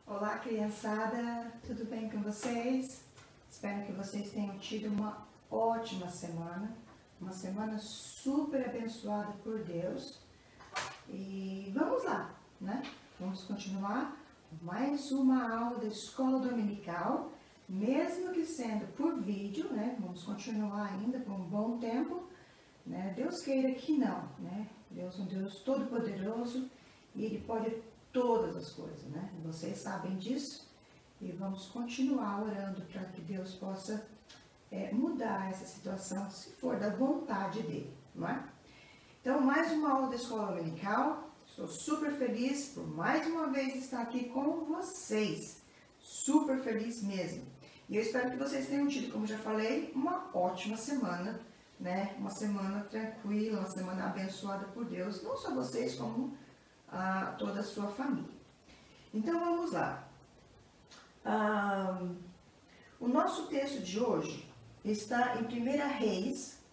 Olá, criançada, tudo bem com vocês? Espero que vocês tenham tido uma ótima semana, uma semana super abençoada por Deus. E vamos lá, né? Vamos continuar com mais uma aula da escola dominical, mesmo que sendo por vídeo, né? Vamos continuar ainda por um bom tempo, né? Deus queira que não, né? Deus é um Deus todo-poderoso e Ele pode todas as coisas, né? Vocês sabem disso e vamos continuar orando para que Deus possa mudar essa situação, se for da vontade dele, não é? Então, mais uma aula da escola dominical. Estou super feliz por mais uma vez estar aqui com vocês. Super feliz mesmo. E eu espero que vocês tenham tido, como já falei, uma ótima semana, né? Uma semana tranquila, uma semana abençoada por Deus, não só vocês, como a toda a sua família. Então vamos lá. O nosso texto de hoje está em 1 Reis.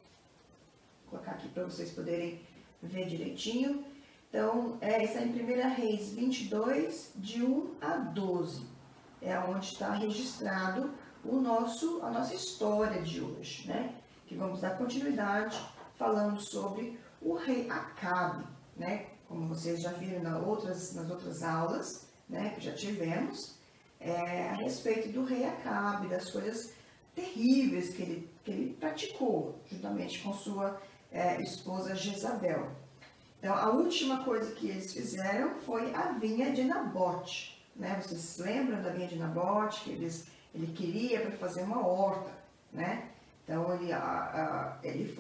Vou colocar aqui para vocês poderem ver direitinho. Então, está em 1 Reis 22, de 1 a 12. É onde está registrado a nossa história de hoje, né? Que vamos dar continuidade falando sobre o rei Acabe, né? Como vocês já viram nas outras aulas, né, que já tivemos, a respeito do rei Acabe, das coisas terríveis que ele praticou, juntamente com sua esposa Jezabel. Então, a última coisa que eles fizeram foi a vinha de Nabote, né? Vocês se lembram da vinha de Nabote, que ele queria para fazer uma horta, né? Então,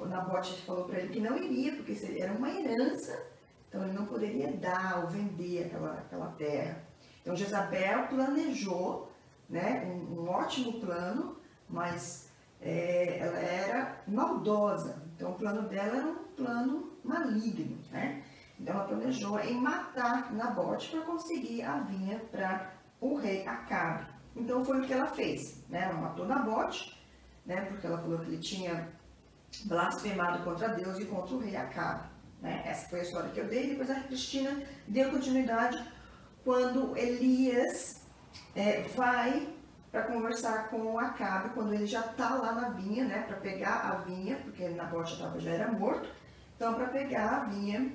Nabote falou para ele que não iria, porque era uma herança. Então, ele não poderia dar ou vender aquela terra. Então, Jezabel planejou, né, um ótimo plano, mas ela era maldosa. Então, o plano dela era um plano maligno, né? Então, ela planejou em matar Nabote para conseguir a vinha para o rei Acabe. Então, foi o que ela fez, né? Ela matou Nabote, né, porque ela falou que ele tinha blasfemado contra Deus e contra o rei Acabe. Essa foi a história que eu dei. Depois a Cristina deu continuidade quando Elias vai para conversar com o Acabe, quando ele já está lá na vinha, né, para pegar a vinha, porque Nabote já era morto, então para pegar a vinha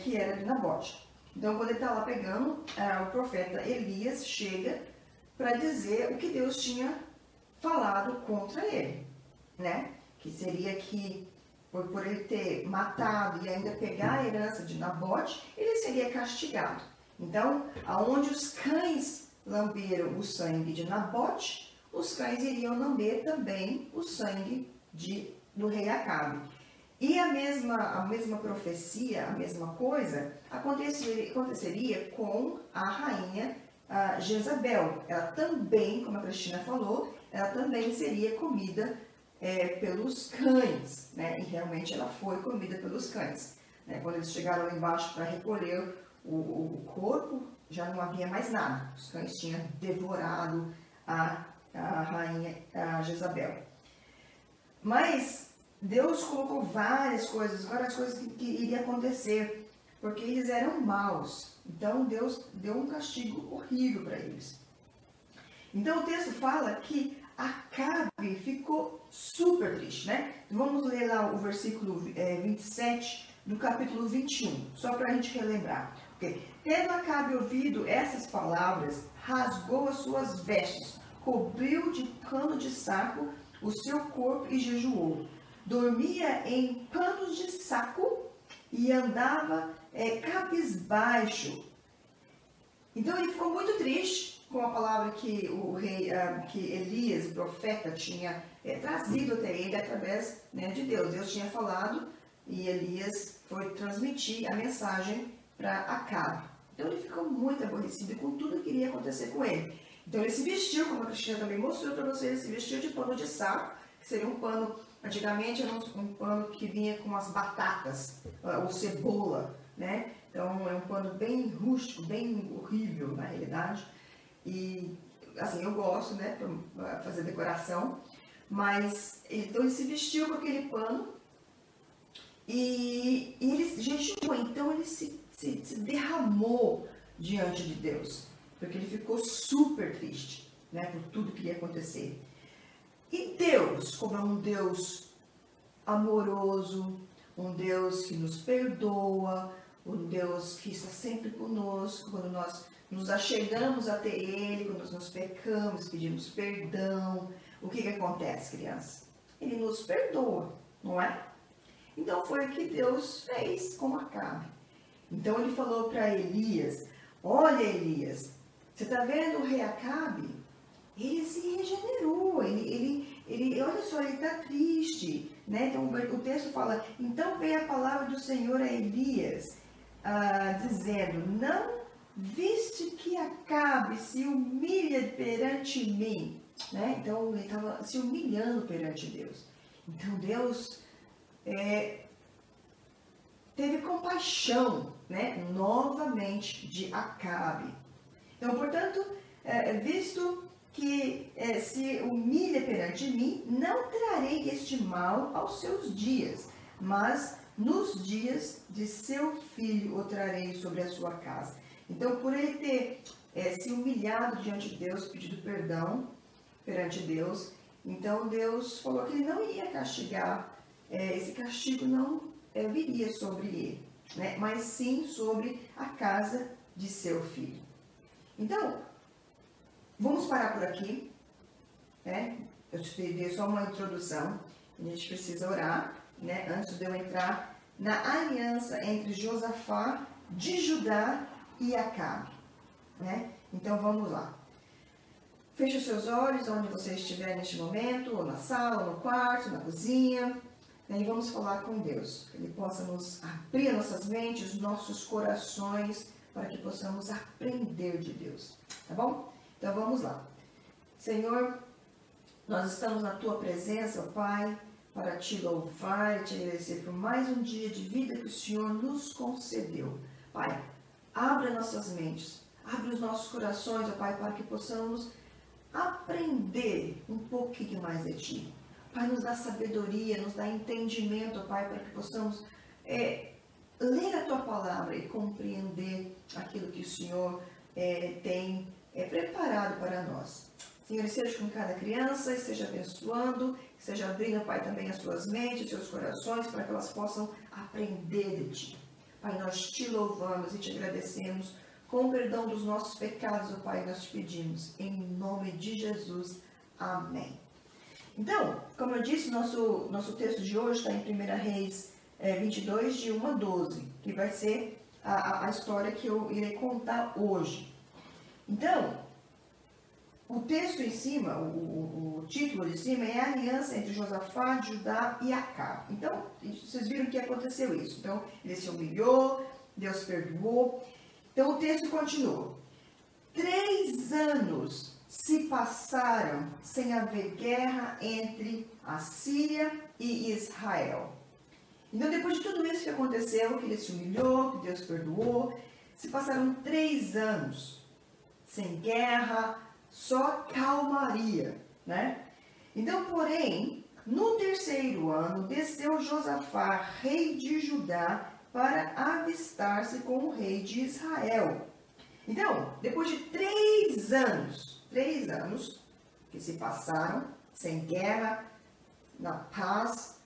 que era de Nabote. Então, quando ele está lá pegando, o profeta Elias chega para dizer o que Deus tinha falado contra ele, né? Que seria que por ele ter matado e ainda pegar a herança de Nabote, ele seria castigado. Então, aonde os cães lamberam o sangue de Nabote, os cães iriam lamber também o sangue do rei Acabe. E a mesma profecia, a mesma coisa, aconteceria com a rainha Jezabel. Ela também, como a Cristina falou, ela também seria comida pelos cães, né? E realmente ela foi comida pelos cães, né? Quando eles chegaram lá embaixo para recolher o corpo, já não havia mais nada. Os cães tinham devorado a rainha Jezabel. Mas Deus colocou várias coisas que iriam acontecer, porque eles eram maus. Então Deus deu um castigo horrível para eles. Então o texto fala que Acabe ficou super triste, né? Vamos ler lá o versículo 27 do capítulo 21, só para a gente relembrar. Okay. Tendo Acabe ouvido essas palavras, rasgou as suas vestes, cobriu de pano de saco o seu corpo e jejuou. Dormia em panos de saco e andava cabisbaixo. Então ele ficou muito triste com a palavra que que Elias, o profeta, tinha trazido até ele através, né, de Deus. Deus tinha falado e Elias foi transmitir a mensagem para Acabe. Então ele ficou muito aborrecido com tudo que iria acontecer com ele. Então ele se vestiu, como a Cristina também mostrou para vocês, ele se vestiu de pano de saco, que seria um pano, antigamente era um pano que vinha com as batatas ou cebola, né? Então é um pano bem rústico, bem horrível na realidade. E assim, eu gosto, né, para fazer decoração, mas então ele se vestiu com aquele pano e ele jejuou. Então ele se derramou diante de Deus. porque ele ficou super triste, né, por tudo que ia acontecer. E Deus, como é um Deus amoroso, um Deus que nos perdoa, um Deus que está sempre conosco, quando nós nos achegamos até Ele, quando nós pecamos, pedimos perdão, o que acontece, criança? Ele nos perdoa, não é? Então foi o que Deus fez com Acabe. Então ele falou para Elias, olha Elias, você está vendo o rei Acabe? Ele se regenerou, ele olha só, ele está triste, né? Então o texto fala, então veio a palavra do Senhor a Elias, dizendo, não viste que Acabe se humilha perante mim, né? Então ele estava se humilhando perante Deus. Então Deus teve compaixão, né? Novamente de Acabe. Então, portanto, visto que se humilha perante mim, não trarei este mal aos seus dias, mas nos dias de seu filho o trarei sobre a sua casa. Então, por ele ter se humilhado diante de Deus, pedido perdão perante Deus, então Deus falou que ele não ia castigar, esse castigo não viria sobre ele, né? Mas sim sobre a casa de seu filho. Então, vamos parar por aqui, né? Eu te dei só uma introdução, a gente precisa orar, né? Antes de eu entrar na aliança entre Josafá de Judá e Acabe, né? Então vamos lá. Feche os seus olhos onde você estiver neste momento, ou na sala, ou no quarto, na cozinha, né? E vamos falar com Deus, que Ele possa nos abrir nossas mentes, nossos corações, para que possamos aprender de Deus, tá bom? Então vamos lá. Senhor, nós estamos na Tua presença, Pai, para Te louvar e Te agradecer por mais um dia de vida que o Senhor nos concedeu. Pai, abra nossas mentes, abre os nossos corações, ó Pai, para que possamos aprender um pouquinho mais de Ti. Pai, nos dá sabedoria, nos dá entendimento, ó Pai, para que possamos ler a Tua palavra e compreender aquilo que o Senhor tem preparado para nós. Senhor, seja com cada criança, esteja abençoando, esteja abrindo, Pai, também as suas mentes, seus corações, para que elas possam aprender de Ti. Pai, nós Te louvamos e Te agradecemos. Com o perdão dos nossos pecados, ó Pai, nós Te pedimos. Em nome de Jesus. Amém. Então, como eu disse, nosso texto de hoje está em 1 Reis 22, de 1 a 12, que vai ser a história que eu irei contar hoje. Então, o texto em cima, o título de cima é a aliança entre Josafá, Judá e Acabe. Então, vocês viram que aconteceu isso. Então, ele se humilhou, Deus perdoou. Então, o texto continua. 3 anos se passaram sem haver guerra entre a Síria e Israel. Então, depois de tudo isso que aconteceu, que ele se humilhou, que Deus perdoou, se passaram 3 anos sem guerra, só calmaria, né? Então, porém, no 3º ano, desceu Josafá, rei de Judá, para avistar-se com o rei de Israel. Então, depois de 3 anos que se passaram sem guerra, na paz,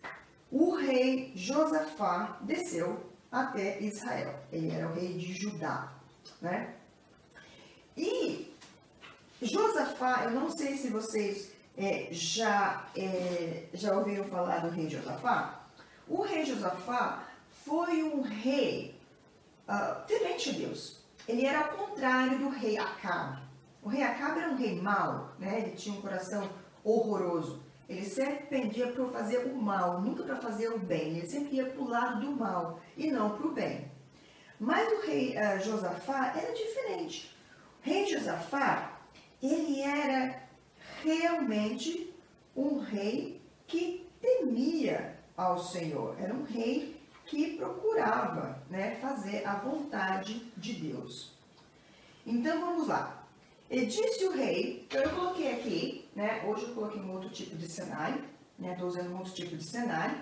o rei Josafá desceu até Israel. Ele era o rei de Judá, né? E Josafá, eu não sei se vocês já ouviram falar do rei Josafá. O rei Josafá foi um rei temente a Deus. Ele era ao contrário do rei Acabe. O rei Acabe era um rei mau, né? Ele tinha um coração horroroso. Ele sempre pendia para fazer o mal, nunca para fazer o bem. Ele sempre ia para o lado do mal e não para o bem. Mas o rei Josafá era diferente. O rei Josafá, ele era realmente um rei que temia ao Senhor. Era um rei que procurava, né, fazer a vontade de Deus. Então, vamos lá. E disse o rei, eu coloquei aqui, né, hoje eu coloquei um outro tipo de cenário, né, estou usando um outro tipo de cenário.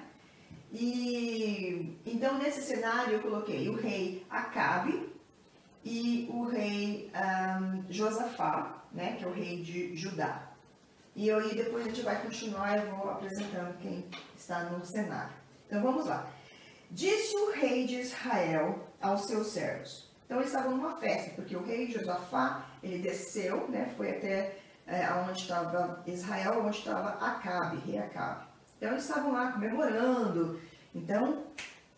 E então, nesse cenário, eu coloquei o rei Acabe e o rei Josafá, né, que é o rei de Judá. E aí depois a gente vai continuar, eu vou apresentando quem está no cenário. Então vamos lá. Disse o rei de Israel aos seus servos. Então eles estavam numa festa, porque o rei Josafá, ele desceu, né, foi até onde estava Israel, onde estava Acabe, rei Acabe. Então eles estavam lá comemorando. Então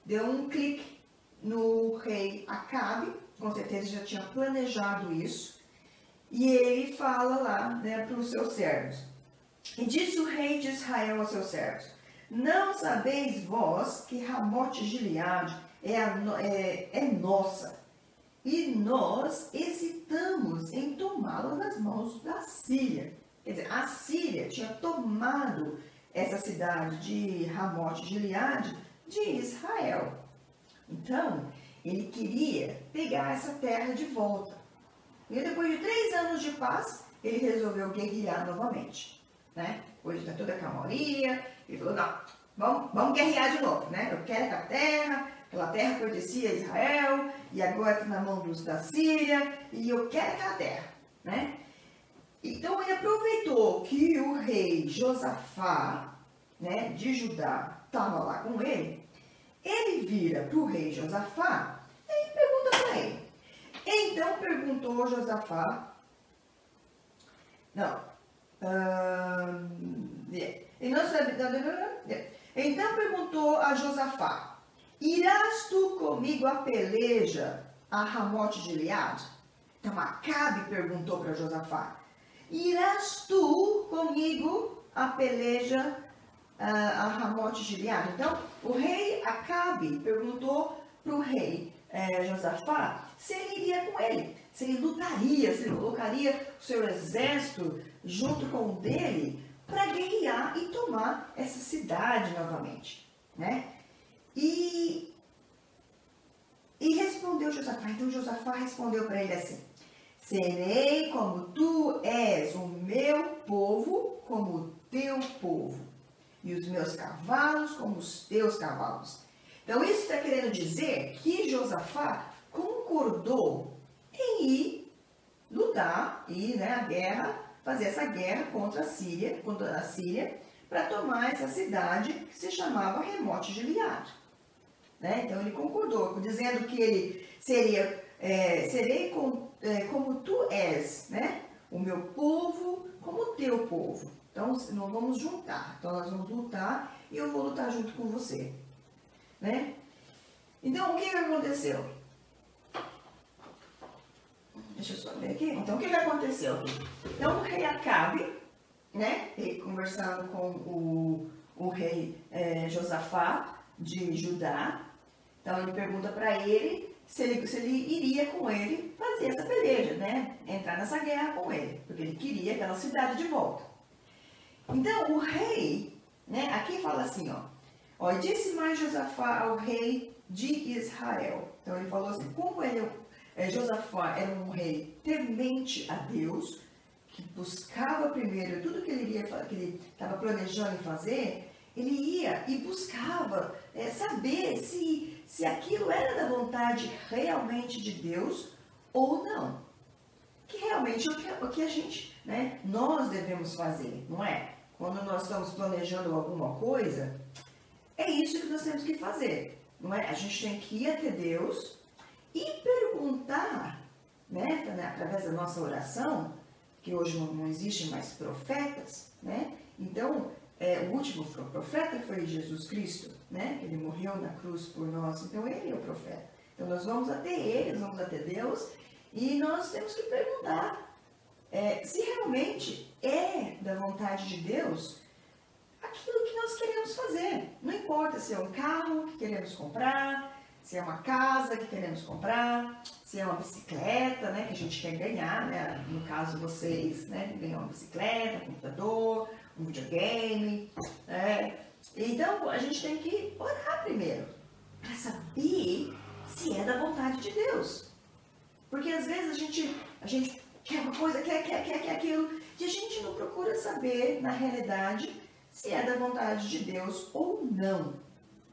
deu um clique no rei Acabe, com certeza já tinha planejado isso. E ele fala lá, né, para os seus servos. E disse o rei de Israel aos seus servos: não sabeis vós que Ramote Gileade é nossa, e nós hesitamos em tomá-la nas mãos da Síria. Quer dizer, a Síria tinha tomado essa cidade de Ramote Gileade de Israel. Então, ele queria pegar essa terra de volta. E depois de 3 anos de paz, ele resolveu guerrear novamente. Né? Depois de toda a calmaria, ele falou, não, vamos guerrear de novo. Né? Eu quero aquela terra pertencia a Israel, e agora está na mão da Síria, e eu quero aquela terra. Né? Então ele aproveitou que o rei Josafá, né, de Judá, estava lá com ele. Ele vira para o rei Josafá e pergunta para ele. Então perguntou Josafá, então perguntou a Josafá: irás tu comigo a peleja a Ramote Gileade? Então Acabe perguntou para Josafá: irás tu comigo a peleja a Ramote Gileade? Então o rei Acabe perguntou para o rei Josafá se ele iria com ele, se ele lutaria, se ele colocaria o seu exército junto com o dele para guerrear e tomar essa cidade novamente, né? E respondeu Josafá. Então Josafá respondeu para ele assim: serei como tu és o meu povo, como o teu povo, e os meus cavalos como os teus cavalos. Então isso está querendo dizer que Josafá concordou em ir lutar, ir, né, a guerra, fazer essa guerra contra a Síria, para tomar essa cidade que se chamava Ramote Gileade. Né? Então ele concordou, dizendo que ele serei como tu és, né? O meu povo como o teu povo. Então nós vamos juntar. Então nós vamos lutar e eu vou lutar junto com você. Né? Então o que aconteceu? Deixa eu só ver aqui. Então o que aconteceu aqui? Então o rei Acabe, né? Conversando com o rei Josafá de Judá. Então ele pergunta para ele se ele iria com ele fazer essa peleja, né? Entrar nessa guerra com ele, porque ele queria aquela cidade de volta. Então o rei, né? Aqui fala assim, ó, disse mais Josafá ao rei de Israel. Então ele falou assim, como Josafá era um rei temente a Deus, que buscava primeiro tudo que ele estava planejando em fazer, ele ia e buscava saber se aquilo era da vontade realmente de Deus ou não. Que realmente é o que a gente, né, nós devemos fazer, não é? Quando nós estamos planejando alguma coisa, é isso que nós temos que fazer, não é? A gente tem que ir até Deus e perguntar, né, através da nossa oração, que hoje não existem mais profetas, né? Então, o último profeta foi Jesus Cristo, né? Ele morreu na cruz por nós, então ele é o profeta. Então nós vamos até ele, nós vamos até Deus e nós temos que perguntar se realmente é da vontade de Deus aquilo que nós queremos fazer. Não importa se é um carro que queremos comprar, se é uma casa que queremos comprar, se é uma bicicleta, né, que a gente quer ganhar, né? No caso vocês, né, ganhar uma bicicleta, um computador, um videogame, né? Então a gente tem que orar primeiro para saber se é da vontade de Deus, porque às vezes a gente quer uma coisa, quer aquilo, e a gente não procura saber na realidade se é da vontade de Deus ou não,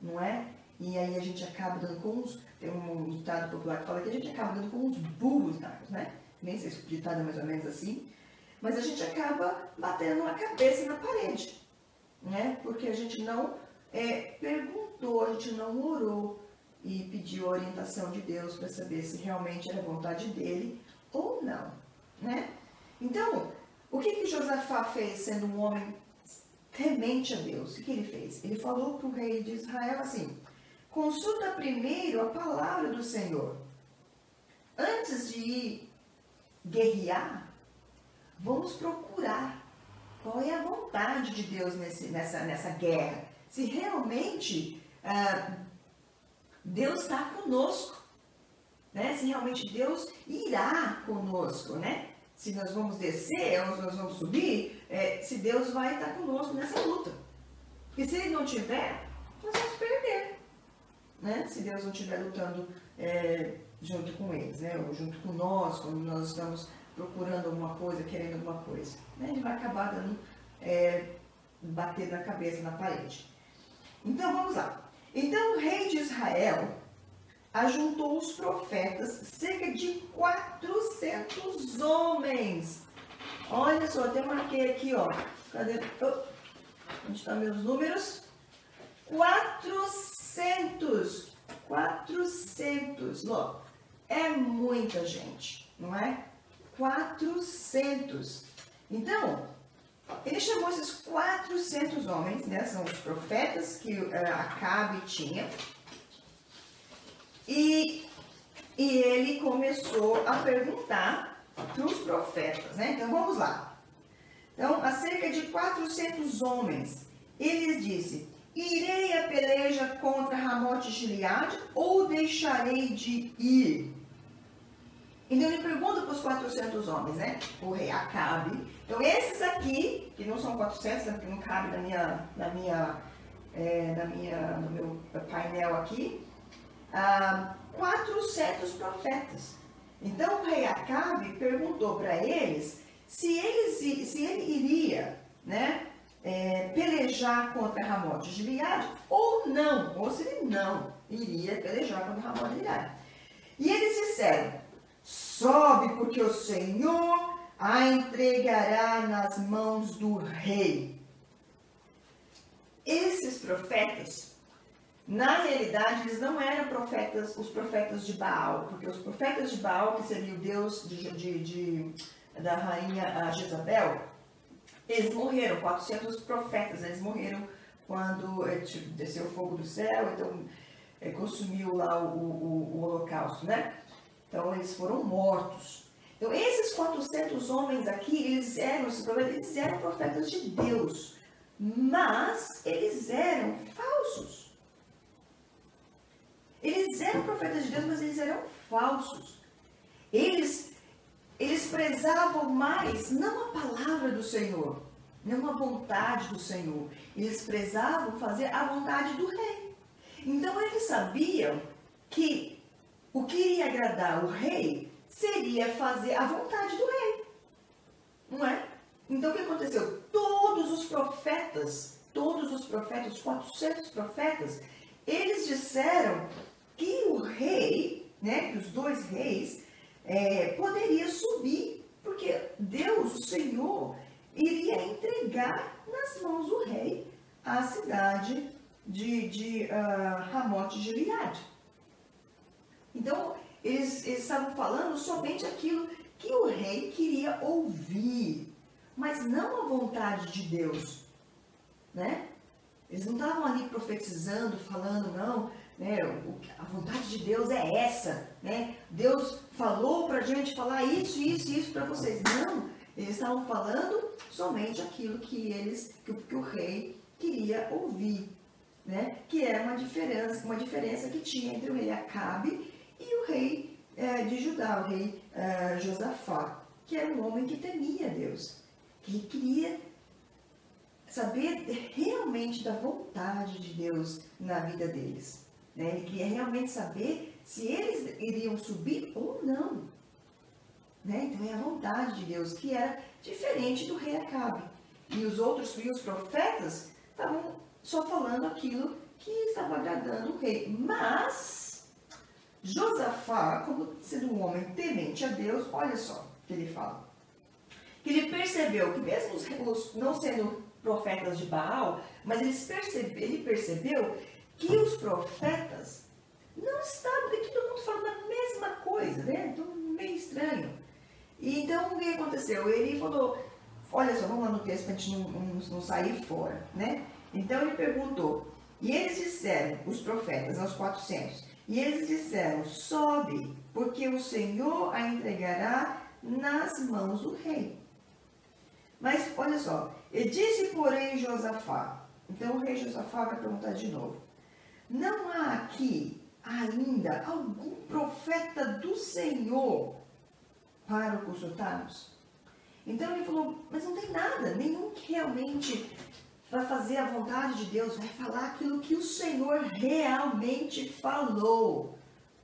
não é? e aí a gente acaba dando com uns, tem um ditado popular que fala que a gente acaba dando com uns burros na água, né? Nem sei se o ditado é mais ou menos assim, mas a gente acaba batendo a cabeça na parede, né? Porque a gente não perguntou, a gente não orou e pediu a orientação de Deus para saber se realmente era vontade dele ou não, né? Então, o que Josafá fez sendo um homem temente a Deus? O que ele fez? Ele falou para o rei de Israel assim: consulta primeiro a palavra do Senhor. Antes de ir guerrear, vamos procurar qual é a vontade de Deus nessa guerra. Se realmente Deus está conosco, né? Se realmente Deus irá conosco, né? Se nós vamos descer ou nós vamos subir, se Deus vai estar conosco nessa luta. Porque se Ele não tiver, nós vamos perder, né? Se Deus não estiver lutando junto com eles, né? Ou junto com nós, quando nós estamos procurando alguma coisa, querendo alguma coisa, né? Ele vai acabar dando, bater na cabeça na parede. Então vamos lá. Então o rei de Israel ajuntou os profetas, cerca de 400 homens. Olha só, até marquei aqui, ó. Cadê? Onde estão meus números? 400. 400. Logo, é muita gente, não é? 400. Então, ele chamou esses 400 homens, né? São os profetas que Acabe tinha. E ele começou a perguntar para os profetas, né? Então, vamos lá. Então, há cerca de 400 homens, ele disse: irei a peleja contra Ramote Gileade ou deixarei de ir? Então, ele pergunta para os 400 homens, né? O rei Acabe. Então, esses aqui, que não são 400, né? Porque não cabe no meu painel aqui, 400 profetas. Então o rei Acabe perguntou para eles se ele iria, né, pelejar contra Ramote Gileade ou não, ou se ele não iria pelejar contra Ramote Gileade. E eles disseram: sobe, porque o Senhor a entregará nas mãos do rei. Esses profetas, na realidade, eles não eram os profetas de Baal, porque os profetas de Baal, que seria o deus da rainha Jezabel, eles morreram, 400 profetas, eles morreram quando desceu o fogo do céu, então consumiu lá o holocausto, né? Então eles foram mortos. Então esses 400 homens aqui, eles eram profetas de Deus, mas eles eram falsos. Eles eram profetas de Deus, mas eles eram falsos. Eles prezavam mais, não a palavra do Senhor, não a vontade do Senhor. Eles prezavam fazer a vontade do rei. Então eles sabiam que o que iria agradar o rei seria fazer a vontade do rei. Não é? Então o que aconteceu? Todos os profetas, os 400 profetas, eles disseram que o rei, né, que os dois reis, poderia subir, porque Deus, o Senhor, iria entregar nas mãos do rei a cidade de Ramote Gileade. Então, eles estavam falando somente aquilo que o rei queria ouvir, mas não a vontade de Deus, né? Eles não estavam ali profetizando, falando, não, né, a vontade de Deus é essa, né? Deus falou pra gente falar isso, isso e isso para vocês. Não, eles estavam falando somente aquilo que o rei queria ouvir, né? Que era uma diferença que tinha entre o rei Acabe e o rei de Judá, o rei Josafá, que era um homem que temia Deus, que queria saber realmente da vontade de Deus na vida deles. Né? Ele queria realmente saber se eles iriam subir ou não. Né? Então é a vontade de Deus, que era diferente do rei Acabe. E os profetas estavam só falando aquilo que estava agradando o rei. Mas Josafá, como sendo um homem temente a Deus, olha só o que ele fala. Que ele percebeu que mesmo os não sendo profetas de Baal, mas ele percebeu que os profetas não estavam, porque todo mundo falando a mesma coisa, né? Então, meio estranho. E então, o que aconteceu? Ele falou, olha só, vamos lá no texto para a gente não sair fora, né? Então, ele perguntou, e eles disseram, os profetas, aos 400, e eles disseram, sobe, porque o Senhor a entregará nas mãos do rei. Mas, olha só, e disse, porém, Josafá, então o rei Josafá vai perguntar de novo, não há aqui ainda algum profeta do Senhor para o consultarmos? Então ele falou, mas não tem nada, nenhum que realmente vai fazer a vontade de Deus, vai falar aquilo que o Senhor realmente falou,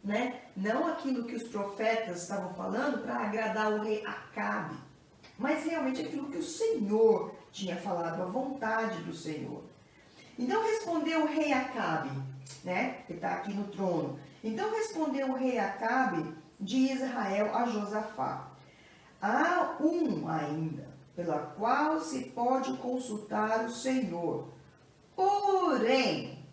né? Não aquilo que os profetas estavam falando para agradar o rei Acabe, mas realmente aquilo que o Senhor tinha falado, a vontade do Senhor. Então respondeu o rei Acabe, né? Que está aqui no trono. Então respondeu o rei Acabe de Israel a Josafá, há um ainda, pela qual se pode consultar o Senhor. Porém,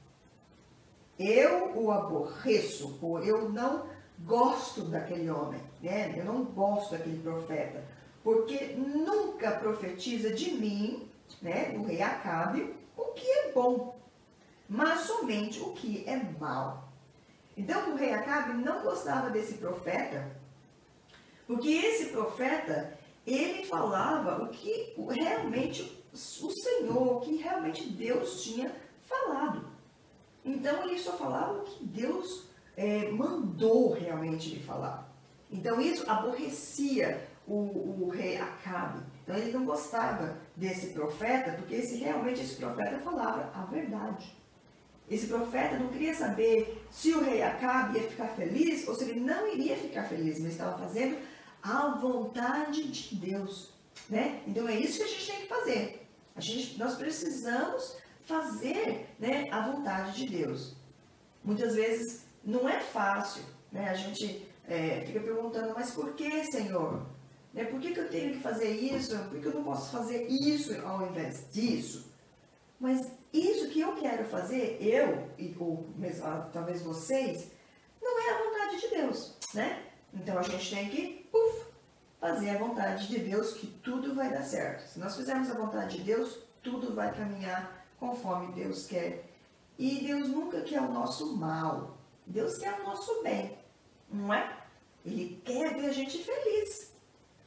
eu o aborreço, eu não gosto daquele homem, né? Eu não gosto daquele profeta, porque nunca profetiza de mim, né, do rei Acabe, o que é bom, mas somente o que é mal. Então, o rei Acabe não gostava desse profeta, porque esse profeta, ele falava o que realmente o Senhor, o que realmente Deus tinha falado. Então, ele só falava o que Deus mandou realmente ele falar. Então, isso aborrecia o rei Acabe. Então, ele não gostava desse profeta, porque realmente esse profeta falava a verdade. Esse profeta não queria saber se o rei Acabe ia ficar feliz ou se ele não iria ficar feliz, mas estava fazendo a vontade de Deus, né? Então é isso que a gente tem que fazer. Nós precisamos fazer, né, a vontade de Deus. Muitas vezes não é fácil, né? A gente fica perguntando, mas por que, Senhor? Né? Por que eu tenho que fazer isso? Por que eu não posso fazer isso ao invés disso? Mas isso que eu quero fazer, ou talvez vocês, não é a vontade de Deus, né? Então a gente tem que fazer a vontade de Deus, que tudo vai dar certo. Se nós fizermos a vontade de Deus, tudo vai caminhar conforme Deus quer. E Deus nunca quer o nosso mal. Deus quer o nosso bem, não é? Ele quer ver a gente feliz,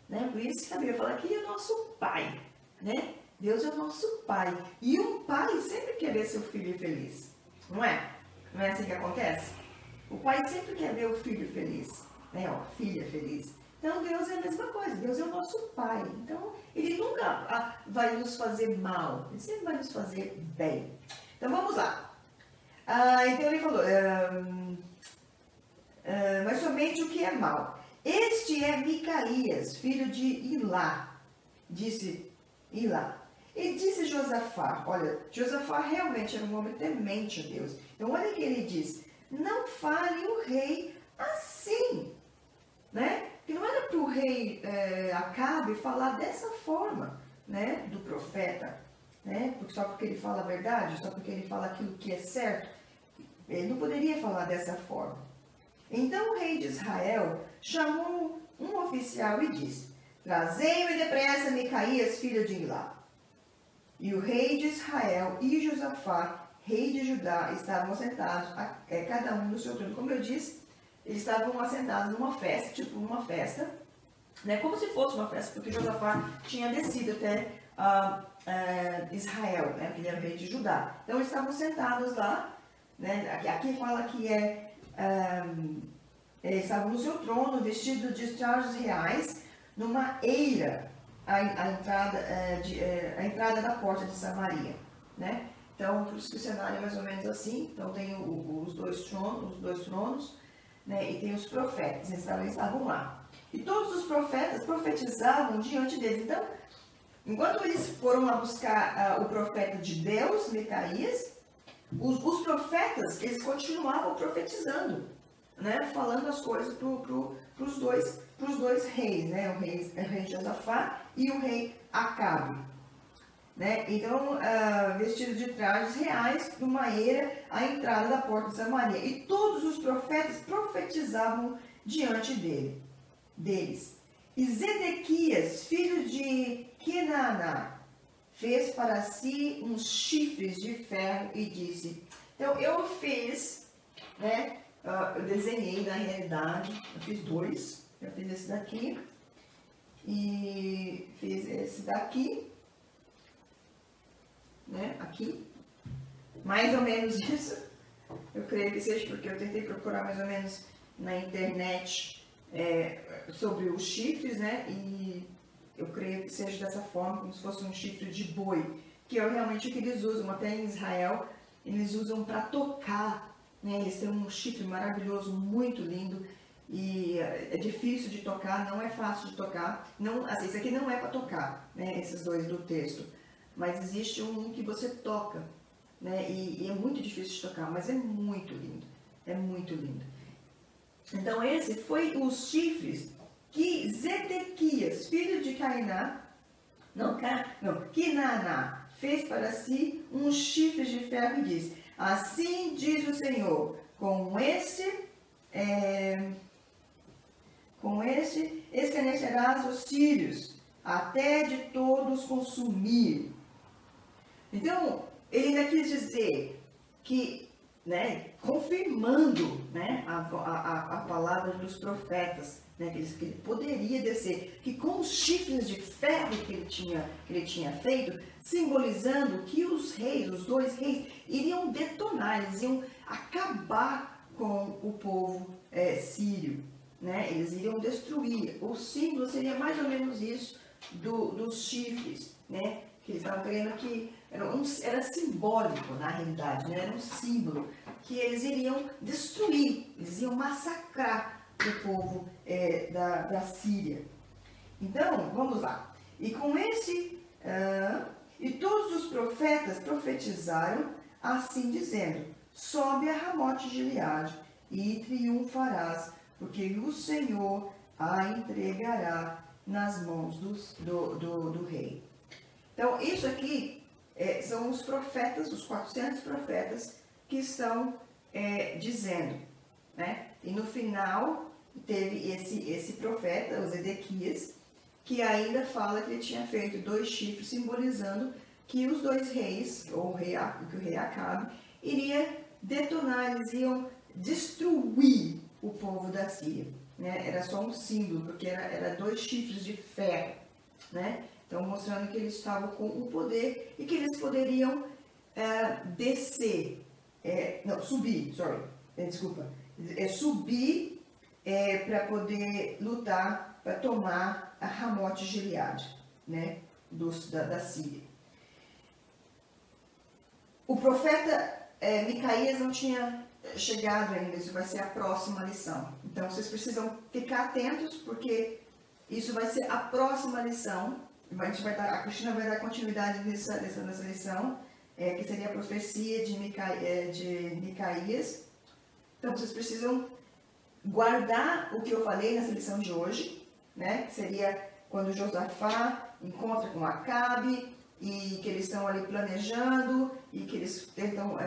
né? Por isso que a Bíblia fala que ele é nosso Pai, né? Deus é o nosso Pai. E um pai sempre quer ver seu filho feliz, não é? Não é assim que acontece? O pai sempre quer ver o filho feliz, né? A filha feliz. Então, Deus é a mesma coisa. Deus é o nosso Pai. Então, Ele nunca vai nos fazer mal. Ele sempre vai nos fazer bem. Então, vamos lá. Então, ele falou, mas somente o que é mal. Este é Micaías, filho de Ilá. Disse Ilá. E disse Josafá, olha, Josafá realmente era um homem temente a Deus. Então, olha o que ele diz. Não fale o rei assim, né? Que não era para o rei Acabe falar dessa forma, né? Do profeta, né? Só porque ele fala a verdade, só porque ele fala aquilo que é certo. Ele não poderia falar dessa forma. Então, o rei de Israel chamou um oficial e disse, trazei-me depressa Micaías, filho de Ilá. E o rei de Israel e Josafá, rei de Judá, estavam sentados, cada um no seu trono. Como eu disse, eles estavam assentados numa festa, tipo uma festa, né? Como se fosse uma festa, porque Josafá tinha descido até Israel, né? Que ele era rei de Judá. Então, eles estavam sentados lá, né? Aqui fala que eles estavam no seu trono, vestidos de trajes reais, numa eira, a entrada da porta de Samaria, né? Então, por isso que o cenário é mais ou menos assim. Então, tem os dois tronos, né? E tem os profetas, eles estavam lá. E todos os profetas profetizavam diante deles. Então, enquanto eles foram lá buscar o profeta de Deus, Micaías, os profetas, eles continuavam profetizando, né? Falando as coisas para os dois reis, né? O rei Josafá e o rei Acabe. Né? Então, vestidos de trajes reais, numa eira, à entrada da porta de Samaria. E todos os profetas profetizavam diante deles. E Zedequias, filho de Kenaná, fez para si uns chifres de ferro e disse... Então, eu fiz, né? Eu desenhei, na realidade, eu fiz dois. Eu fiz esse daqui e fiz esse daqui. Né, aqui, mais ou menos isso, eu creio que seja porque eu tentei procurar mais ou menos na internet sobre os chifres, né, e eu creio que seja dessa forma, como se fosse um chifre de boi, que é realmente o que eles usam, até em Israel, eles usam para tocar, né, esse é um chifre maravilhoso, muito lindo, e é difícil de tocar, não é fácil de tocar, não, assim, esse aqui não é para tocar, né, esses dois do texto, mas existe um que você toca, né? E é muito difícil de tocar, mas é muito lindo. É muito lindo. Então, esse foi os chifres que Zedequias, filho de Kenaná, fez para si uns chifres de ferro e diz: assim diz o Senhor, com este escarnecerás os sírios, até de todos consumir. Então, ele ainda quis dizer que, né, confirmando, né, a palavra dos profetas, né, que ele poderia descer, que com os chifres de ferro que ele tinha feito, simbolizando que os reis, os dois reis, iriam detonar, eles iam acabar com o povo sírio, né, eles iriam destruir. O símbolo seria mais ou menos isso dos chifres, né, que eles estavam querendo que era simbólico na realidade, né? Era um símbolo que eles iriam destruir, eles iam massacrar o povo da Síria. Então, vamos lá. E com e todos os profetas profetizaram assim dizendo: sobe a Ramote de Gileade e triunfarás, porque o Senhor a entregará nas mãos do rei. Então, isso aqui são os profetas, os 400 profetas que estão dizendo, né? E no final, teve esse profeta, o Zedequias, que ainda fala que ele tinha feito 2 chifres, simbolizando que os 2 reis, ou que o rei Acabe, iria detonar, eles iam destruir o povo da Síria. Né? Era só um símbolo, porque era 2 chifres de ferro, né? Então, mostrando que eles estavam com o poder e que eles poderiam subir para poder lutar, para tomar a Ramote de Gileade, né, da Síria. O profeta Micaías não tinha chegado ainda, isso vai ser a próxima lição. Então, vocês precisam ficar atentos, porque isso vai ser a próxima lição. A Cristina vai dar continuidade nessa lição, que seria a profecia de Micaías. Então, vocês precisam guardar o que eu falei nessa lição de hoje, né? Que seria quando Josafá encontra com Acabe, e que eles estão ali planejando, e que eles tentam,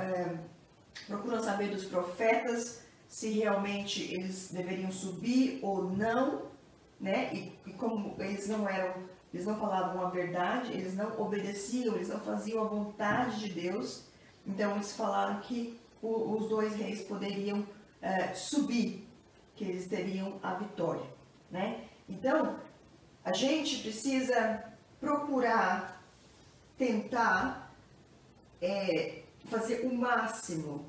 procuram saber dos profetas, se realmente eles deveriam subir ou não, né? E como eles não falavam a verdade, eles não obedeciam, eles não faziam a vontade de Deus. Então, eles falaram que os 2 reis poderiam subir, que eles teriam a vitória, né? Então, a gente precisa procurar, tentar fazer o máximo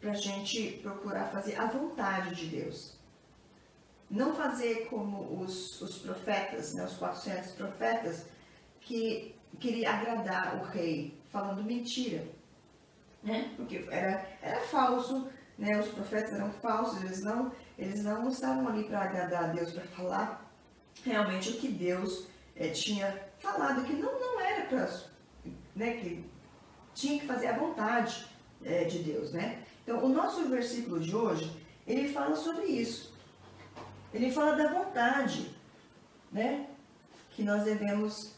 para a gente procurar fazer a vontade de Deus. Não fazer como os profetas, né, os 400 profetas, que queriam agradar o rei, falando mentira, né? Porque era falso, né? Os profetas eram falsos, eles não estavam ali para agradar a Deus, para falar realmente o que Deus tinha falado, que não era para, né, que tinha que fazer a vontade, de Deus, né? Então, o nosso versículo de hoje, ele fala sobre isso. Ele fala da vontade, né? Que nós devemos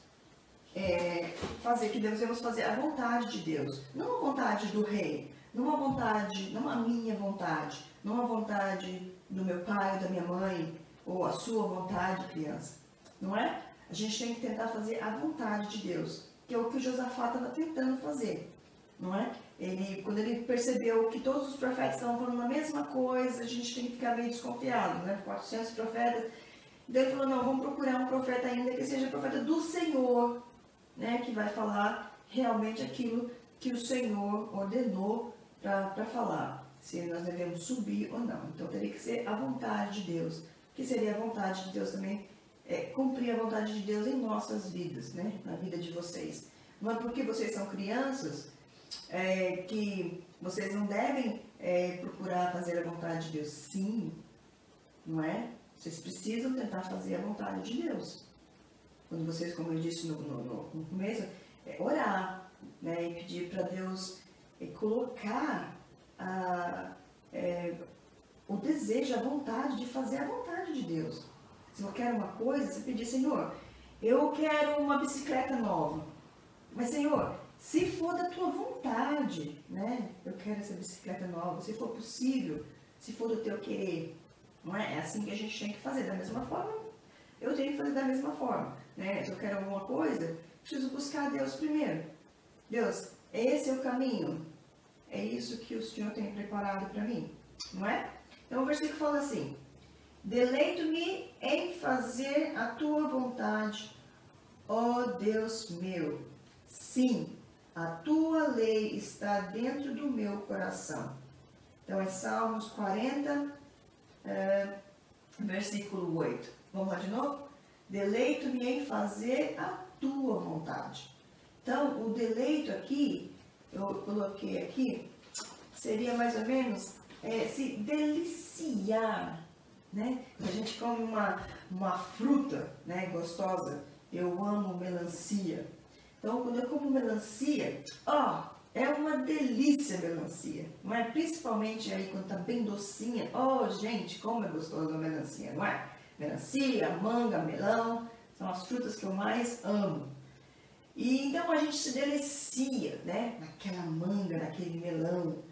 fazer, que devemos fazer a vontade de Deus. Não a vontade do rei, não a minha vontade, não a vontade do meu pai, da minha mãe, ou a sua vontade, criança. Não é? A gente tem que tentar fazer a vontade de Deus, que é o que o Josafá estava tentando fazer. Não é? Quando ele percebeu que todos os profetas estavam falando a mesma coisa, a gente tem que ficar meio desconfiado, né? 400 profetas. Então ele falou, não, vamos procurar um profeta ainda que seja profeta do Senhor, né? Que vai falar realmente aquilo que o Senhor ordenou para falar, se nós devemos subir ou não. Então teria que ser a vontade de Deus, que seria a vontade de Deus também, cumprir a vontade de Deus em nossas vidas, né? Na vida de vocês. Não é porque vocês são crianças que vocês não devem procurar fazer a vontade de Deus. Sim, não é? Vocês precisam tentar fazer a vontade de Deus. Quando vocês, como eu disse no começo, orar, né? E pedir para Deus colocar o desejo, a vontade de fazer a vontade de Deus. Se eu quero uma coisa, você pedir, Senhor, eu quero uma bicicleta nova. Mas, Senhor, se for da tua vontade, né? Eu quero essa bicicleta nova, se for possível, se for do teu querer. Não é? É assim que a gente tem que fazer. Da mesma forma, eu tenho que fazer da mesma forma. Né? Se eu quero alguma coisa, preciso buscar a Deus primeiro. Deus, esse é o caminho. É isso que o Senhor tem preparado para mim. Não é? Então o versículo fala assim: deleito-me em fazer a tua vontade, ó Deus meu. Sim, a tua lei está dentro do meu coração. Então é Salmos 40, versículo 8. Vamos lá de novo? Deleito-me em fazer a tua vontade. Então, o deleito aqui, eu coloquei aqui, seria mais ou menos se deliciar, né? A gente come uma fruta, né, gostosa. Eu amo melancia. Então, quando eu como melancia, é uma delícia a melancia, não é? Principalmente aí quando tá bem docinha. Gente, como é gostoso a melancia, não é? Melancia, manga, melão, são as frutas que eu mais amo. E então a gente se delicia, né? Naquela manga, naquele melão.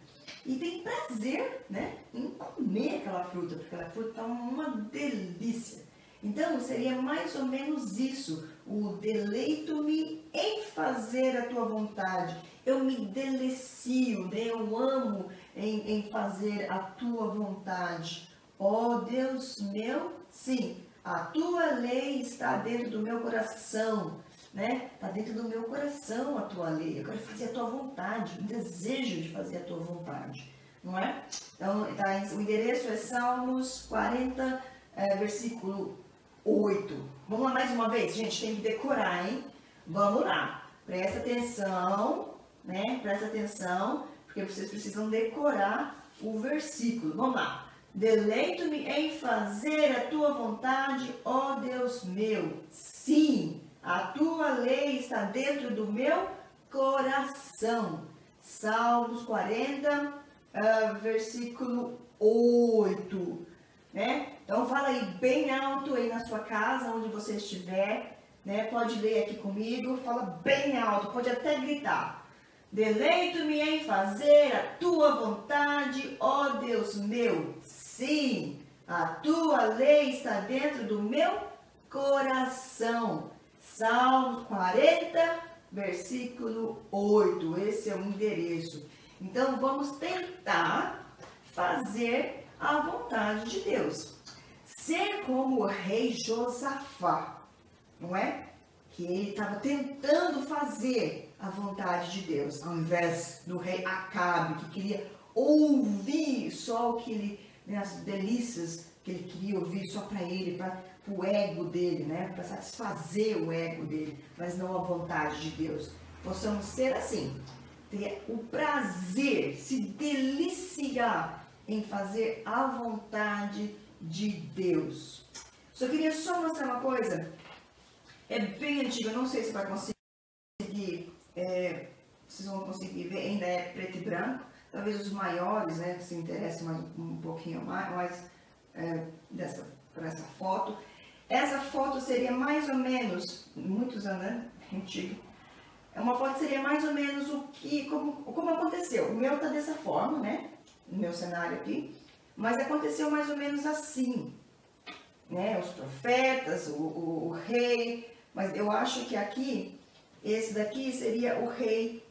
E tem prazer, né? Em comer aquela fruta, porque aquela fruta tá uma delícia. Então seria mais ou menos isso. O deleito-me em fazer a tua vontade. Eu me delicio, né? Eu amo em fazer a tua vontade. Ó Deus meu, sim, a tua lei está dentro do meu coração, né? Está dentro do meu coração a tua lei. Eu quero fazer a tua vontade, o desejo de fazer a tua vontade, não é? Então, o endereço é Salmos 40, versículo 8. Vamos lá mais uma vez, gente, tem que decorar, hein? Vamos lá, presta atenção, né? Presta atenção, porque vocês precisam decorar o versículo. Vamos lá. Deleito-me em fazer a tua vontade, ó Deus meu. Sim, a tua lei está dentro do meu coração. Salmos 40, versículo 8. Né? Então fala aí bem alto aí na sua casa, onde você estiver, né? Pode ler aqui comigo, fala bem alto, pode até gritar. Deleito-me em fazer a tua vontade, ó Deus meu. Sim, a tua lei está dentro do meu coração. Salmos 40, versículo 8. Esse é o endereço. Então vamos tentar fazer a vontade de Deus. Ser como o rei Josafá, não é? Que ele estava tentando fazer a vontade de Deus, ao invés do rei Acabe, que queria ouvir só o que ele, né, as delícias que ele queria ouvir só para ele, para o ego dele, né, para satisfazer o ego dele, mas não a vontade de Deus. Possamos ser assim, ter o prazer, se deliciar em fazer a vontade de Deus. Só queria mostrar uma coisa, é bem antiga, eu não sei se vai conseguir, vocês vão conseguir ver, ainda é preto e branco, talvez os maiores, né, se interessem mais um pouquinho mais para essa foto. Essa foto seria mais ou menos, muitos anos, né, antiga. Uma foto seria mais ou menos como aconteceu. O meu tá dessa forma, né, no meu cenário aqui, mas aconteceu mais ou menos assim, né, os profetas, o rei, mas eu acho que aqui, esse daqui seria o rei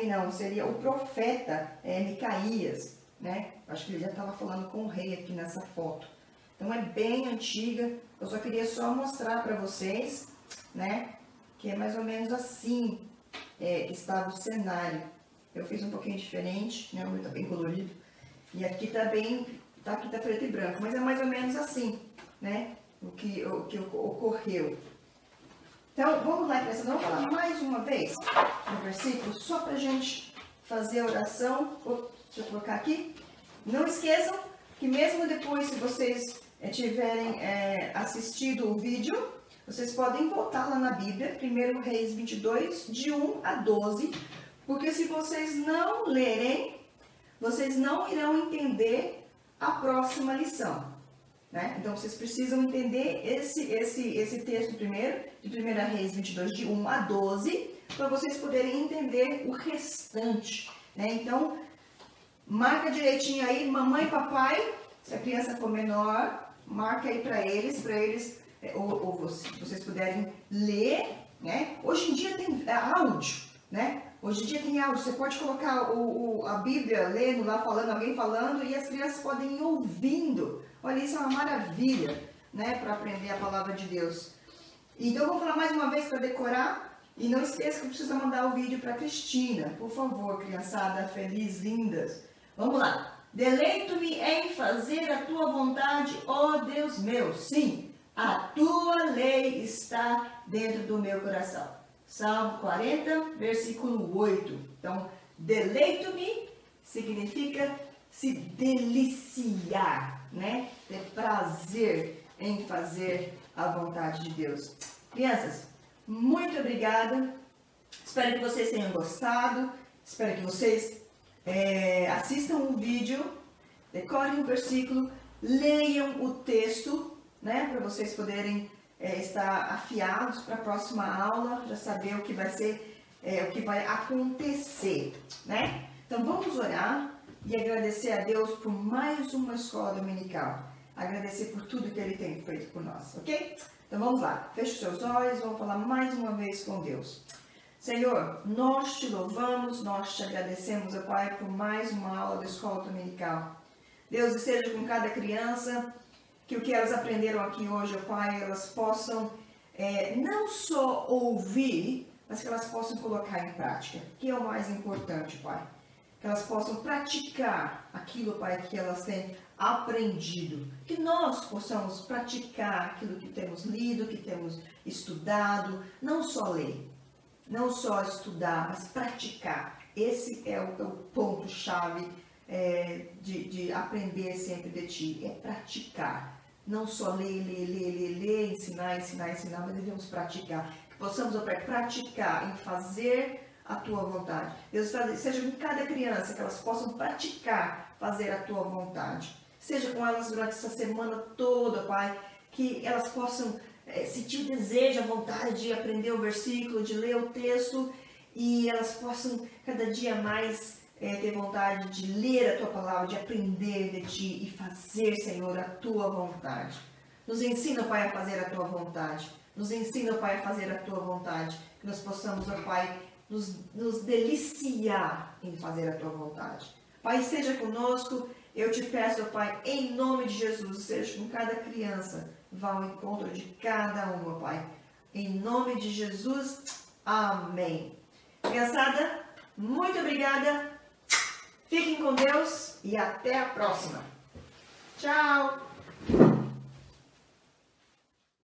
não, seria o profeta Micaías, né? Acho que ele já estava falando com o rei aqui nessa foto. Então é bem antiga, eu só queria mostrar para vocês, né? Que é mais ou menos assim que estava o cenário. Eu fiz um pouquinho diferente, né? O meu tá bem colorido. E aqui tá aqui tá preto e branco, mas é mais ou menos assim, né? O que ocorreu. Então, vamos lá, criança, vamos falar mais uma vez no versículo, só para a gente fazer a oração. Deixa eu colocar aqui. Não esqueçam que mesmo depois, se vocês tiverem assistido o vídeo, vocês podem voltar lá na Bíblia, 1 Reis 22, de 1 a 12, porque se vocês não lerem, vocês não irão entender a próxima lição. Né? Então, vocês precisam entender esse texto primeiro, de 1 Reis 22, de 1 a 12, para vocês poderem entender o restante. Né? Então, marca direitinho aí, mamãe e papai, se a criança for menor, marca aí para eles, ou vocês puderem ler. Né? Hoje em dia tem áudio, né? Hoje em dia tem áudio, você pode colocar a Bíblia lendo lá, alguém falando, e as crianças podem ir ouvindo. Olha, isso é uma maravilha, né, para aprender a palavra de Deus. Então, eu vou falar mais uma vez para decorar, e não esqueça que precisa mandar o vídeo para Cristina, por favor, criançada feliz, lindas. Vamos lá. Deleito-me em fazer a tua vontade, ó Deus meu. Sim, a tua lei está dentro do meu coração. Salmo 40, versículo 8. Então, deleito-me significa se deliciar, né? Ter prazer em fazer a vontade de Deus. Crianças, muito obrigada. Espero que vocês tenham gostado. Espero que vocês assistam o vídeo, decorem o versículo, leiam o texto, né? Para vocês poderem estar afiados para a próxima aula, já saber o que vai ser, o que vai acontecer, né? Então vamos orar e agradecer a Deus por mais uma escola dominical. Agradecer por tudo que Ele tem feito por nós, ok? Então vamos lá, feche os seus olhos, vamos falar mais uma vez com Deus. Senhor, nós te louvamos, nós te agradecemos, ó Pai, por mais uma aula da escola dominical. Deus, esteja com cada criança, que o que elas aprenderam aqui hoje, ó Pai, elas possam não só ouvir, mas que elas possam colocar em prática, que é o mais importante, Pai. Que elas possam praticar aquilo, Pai, que elas têm aprendido. Que nós possamos praticar aquilo que temos lido, que temos estudado, não só ler, não só estudar, mas praticar. Esse é o ponto-chave de aprender sempre de Ti, é praticar. Não só ler, ensinar, mas devemos praticar. Que possamos, ó Pai, praticar em fazer a Tua vontade. Deus, seja com cada criança, que elas possam praticar fazer a Tua vontade. Seja com elas durante essa semana toda, Pai, que elas possam sentir o desejo, a vontade de aprender o versículo, de ler o texto, e elas possam cada dia mais ter vontade de ler a Tua palavra, de aprender de Ti e fazer, Senhor, a Tua vontade. Nos ensina, Pai, a fazer a Tua vontade. Nos ensina, Pai, a fazer a Tua vontade. Que nós possamos, ó Pai, nos deliciar em fazer a Tua vontade. Pai, esteja conosco. Eu te peço, ó Pai, em nome de Jesus, seja com cada criança. Vá ao encontro de cada uma, Pai. Em nome de Jesus, amém. Criançada, muito obrigada. Fiquem com Deus e até a próxima. Tchau!